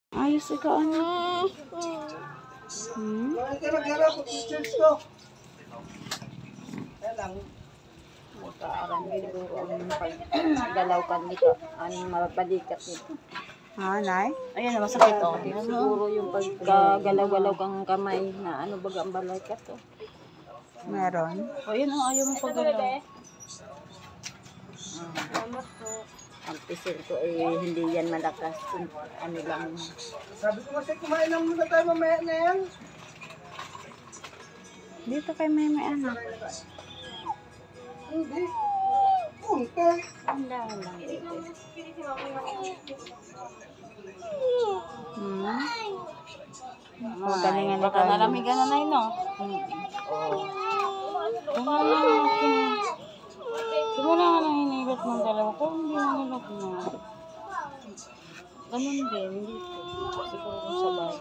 Ayos ikaw, ano? Magkaaram siguro ang paggalaw ka dito. Anong mapadikat nito. Nay? Ayan, masakit o. Siguro yung pagkagalaw-galaw kang kamay na ano baga ang balay ka to. Meron? O yun o, ayaw mo paggalaw. Ang pisil ko hindi yan malakas. Ano lang. Sabi ko kasi kumain lang muna tayo mamaya na yan. Dito kay may anak. Hindi. Punta. Handa lang. Galingan Baka nalamigan na na yun, no? Simula nga lang hinibat ng dalawa ko, hindi na nilok na. Ganun din, dito. Siguro kung sa bahay.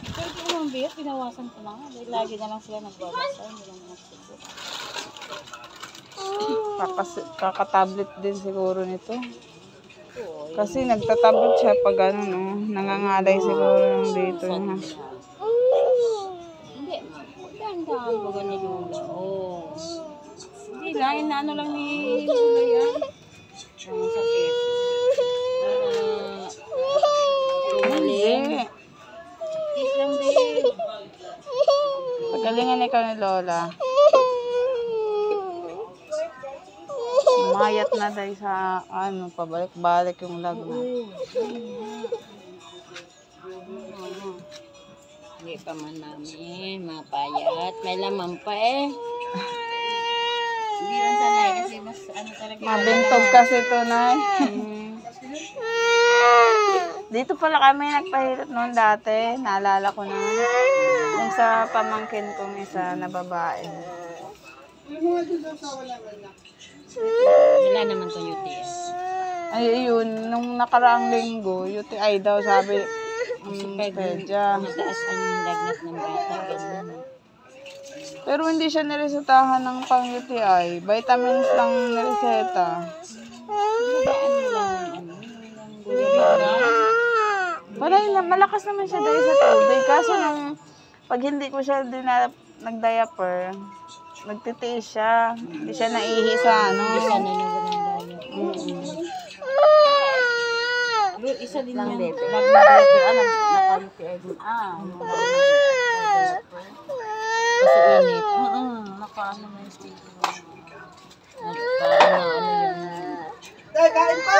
Pero di naman biyat, pinawasan ko na nga. Dahil lagi na lang sila nagbabasa, hindi lang nagsiguro. Kakatablet din siguro nito. Kasi nagtatablet siya pag ano, no? Nangangalay siguro ng dito niya. Hindi, magandaan baga ni Lula. Oo. Hindi lang, inaano lang ni Lula yan. Ang sakit. Hindi. Kiss lang din. Pagalingan ikaw ni Lola. Mayat na dahil sa ano, pabalik-balik yung lagnat. Hindi pa man namin mapayat. May laman pa eh. Hindi lang sanay kasi mas ano talaga. Mabintog kasi ito, Nay. Dito pala kami nagpahilot noon dati. Naalala ko na. Yung sa pamangkin kong isa na babae. Wala naman to UTS. Ay, yun. Nung nakaraang linggo, UTI daw sabi. Pedya. Mataas ang lagnat ng bata. Ganun. Pero hindi siya niresetahan ng pang-UTI. Vitamins lang nireseta. Ano lang, ano lang, gulay-gulay. Parang malakas naman siya dahil sa tubig. Kaso nung pag hindi ko siya nag-diaper, nagtitiis siya. Hindi siya naihi sa ano. Isa na yung ganang isa din yan. Nag-diaper. Naka-UTI din. Kasi init. Naka-ano na yung speaker. Naka-ano yung... Tay, kain pa!